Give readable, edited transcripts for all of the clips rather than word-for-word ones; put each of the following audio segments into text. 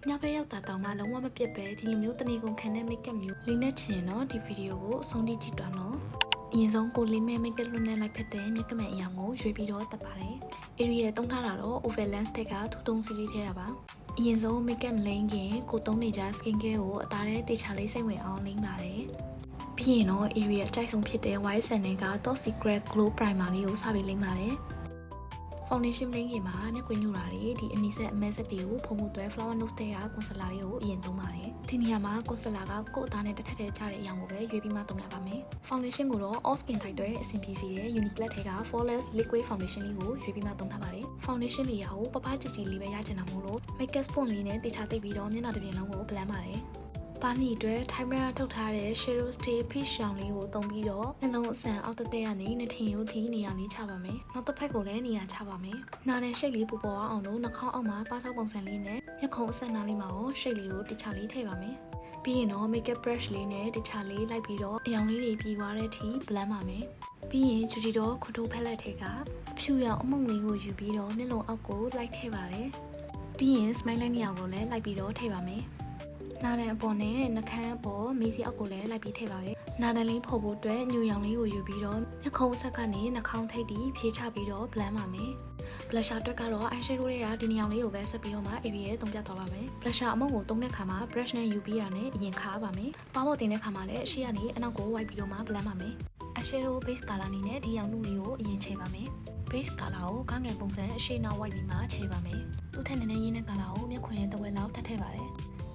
ညဘက်ရောက်တာတောင်မှလုံးဝမပြတ်ပဲဒီလိုမျိုးတနေကုန်ခံတဲ့ make up မျိုးလေးနဲ့ချင်တော့ဒီဗီဒီယိုကိုအဆုံးထိကြည့်တော့နော်အရင်ဆုံးကိုလေးမဲ့ make up လွတ်နဲ့လိုက်ဖက်တဲ့မြက်ကမဲ့အရာကိုရွေးပြီးတော့တက်ပါတယ် area တုံးထားတာတော့ over lens တက်ကထူထုံစီလေးထဲရပါအရင်ဆုံး make up မလိမ့်ခင်ကိုသုံးနေကြ skin care ကိုအသားထဲတေချာလေးစိတ်ဝင်အောင်လိမ့်ပါတယ်ပြီးရင်တော့ area အကြိုက်ဆုံးဖြစ်တဲ့ white sandal က Top Secret Glow Primer လေးကိုစပြီးလိမ့်ပါတယ်foundation လိမ့်ခင်မှာမျက်ခွင်ညူတာတွေဒီအနီဆက်အမဲဆက်တွေကိုဖုံးဖို့အတွက် flower nose တွေက concealer တွေကိုအရင်သုံးပါတယ်ဒီနေရာမှာ concealer ကကိုယ့်အသားနဲ့တစ်ထပ်တည်းချတဲ့အရာကိုပဲရွေးပြီးမှသုံးရပါမယ် foundation ကိုတော့ all skin type တွေအဆင်ပြေစေတဲ့ Uniqlo ထဲက flawless liquid foundation လေးကိုရွေးပြီးမှသုံးထားပါတယ် foundation လေးရာကိုပပကြည်ကြည်လေးပဲရချင်တာမို့လို့ makeup sponge လေးနဲ့တေချာသိပ်ပြီးတော့မျက်နှာတစ်ပြင်လုံးကို blend ပါတယ်ပါနီအတွက် timer ထုတ်ထားတဲ့ shadow stay peach ရှောင်းလေးကိုသုံးပြီးတော့နှလုံးအဆန်အောက်တက်တက်ကနေနှထင်ရိုးထိနေရာလေးချပါမယ်။နောက်တစ်ဖက်ကိုလည်းနေရာချပါမယ်။နားတဲ့ shade လေးပူပေါ်အောင်လို့နှာခေါင်းအောက်မှာပါးစောက်ပုံစံလေးနဲ့မျက်ခုံးအဆန်နားလေးမှာရော shade လေးကိုတခြားလေးထည့်ပါမယ်။ပြီးရင်တော့ makeup brush လေးနဲ့တခြားလေးလိုက်ပြီးတော့အရောင်လေးတွေပြီးသွားတဲ့အထိ blend ပါမယ်။ပြီးရင်ဂျူဂျီတော့ခွန်တိုးဖက်လက်ထဲကအဖြူရောင်အမုံလေးကိုယူပြီးတော့မျက်လုံးအောက်ကိုလိုက်ထည့်ပါတယ်။ပြီးရင် smile line နေရာကိုလည်းလိုက်ပြီးတော့ထည့်ပါမယ်။နားတန်အပေါ်နဲ့နှာခမ်းအပေါ်မေးစီအောက်ကိုလည်းလိုက်ပြီးထည့်ပါရယ်နားတန်လေးဖို့ဖို့အတွက်ညူရောင်လေးကိုယူပြီးတော့နှာခုံးဆက်ကနေနှာခေါင်းထိပ်တီဖြေးချပြီးတော့ blend ပါမယ် blusher အတွက်ကတော့ eyeshadow တွေကဒီနေရာလေးကိုပဲဆက်ပြီးတော့မှ area သုံးပြသွားပါမယ် blusher အမုံကိုသုံးတဲ့ခါမှာ brush နဲ့ယူပြီးတာနဲ့အရင်ခါပါမယ်ပါဖို့တင်တဲ့ခါမှာလည်းအရှိကနေအနောက်ကို wipe ပြီးတော့မှ blend ပါမယ် eyeshadow base color အနေနဲ့ဒီရောင်လူလေးကိုအရင်ချေပါမယ် base color ကိုကောင်းငယ်ပုံစံအရှိနောက် wipe ပြီးမှချေပါမယ်သူ့ထက်နည်းနည်းရင်းတဲ့ color ကိုမျက်ခွင်ရဲ့တစ်ဝက်လောက်ထပ်ထည့်ပါတယ်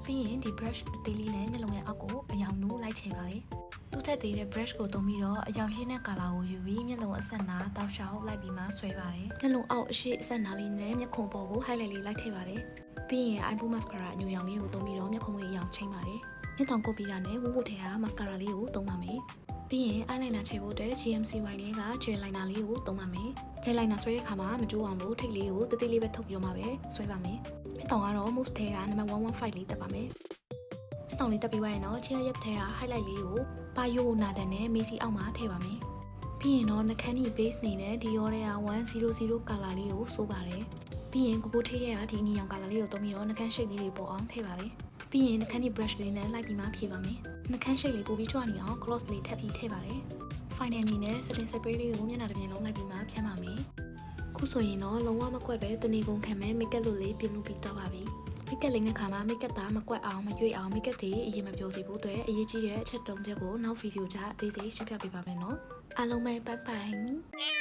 ပြီးရင်ဒီ brush အသေးလေးနဲ့မျက်လုံးရဲ့အောက်ကိုအရောင်နူးလိုက်ချင်ပါတယ်။သူ့ထက်သေးတဲ့ brush ကိုသုံးပြီးတော့အရောင်ရင်းတဲ့ color ကိုယူပြီးမျက်လုံးအဆက်နာတောက်လျှောက်လိုက်ပြီးမှဆွဲပါတယ်။မျက်လုံးအောက်အရှိအဆက်နာလေးနဲ့မျက်ခုံပေါ်ကို highlight လေးလိုက်ထည့်ပါတယ်။ပြီးရင် eyebrow mascara အညူရောင်လေးကိုသုံးပြီးတော့မျက်ခုံးရဲ့အရောင်ချိန်ပါတယ်။မျက်တောင်ကုတ်ပြီးတာနဲ့ဝူဝူထဲက mascara လေးကိုသုံးပါမယ်။ပြီးရင် eyeliner ချေဖို့အတွက် GMCY လေးက gel liner လေးကိုသုံးပါမယ်။ gel liner ဆွဲတဲ့အခါမှာမကျိုးအောင်လို့ထိပ်လေးကိုတတိလေးပဲထုတ်ပြီးတော့မှပဲဆွဲပါမယ်။မျက်တောင်ကတော့ mousse ထဲက number 115လေးတက်ပါမယ်။မျက်တောင်လေးတက်ပြီးသွားရင်တော့ chair ရပ်ထဲက highlight လေးကိုပါယိုနာတန်နဲ့မေးစီအောက်မှာထည့်ပါမယ်။ပြီးရင်တော့နှခမ်းနီ base နေနဲ့ Dior ရဲ့100 color လေးကိုစိုးပါတယ်။ပြီးရင်ကိုကိုထေးရဲ့ဒီနီယောင် color လေးကိုသုံးပြီးတော့နှခမ်း shade လေးတွေပေါ်အောင်ထည့်ပါတယ်။ပြီးရင်နှခမ်းနီ brush လေးနဲ့လိုက်ပြီးမှဖြည့်ပါမယ်။နှခမ်း shade လေးပိုပြီးကြွနေအောင် gloss လေးထပ်ပြီးထည့်ပါတယ်။ final အနေနဲ့ setting spray လေးကိုမျက်နှာတစ်ပြင်လုံးလိုက်ပြီးမှဖြန်းပါမယ်။ခုဆိုရင်တော့လုံးဝမကွက်ပဲတနေကုန်ခံမဲ့ makeup လို့လေးပြင်လုပ်ပြီးတော့ပါပြီ။ makeup လေးနဲ့ခါမှာ makeup သားမကွက်အောင်မရွေ့အောင် makeup တွေအရင်မပြောစီဖို့အတွက်အရေးကြီးတဲ့အချက်၃ချက်ကိုနောက်ဗီဒီယိုကြအသေးစိတ်ရှင်းပြပေးပါမယ်နော်အားလုံးပဲ bye bye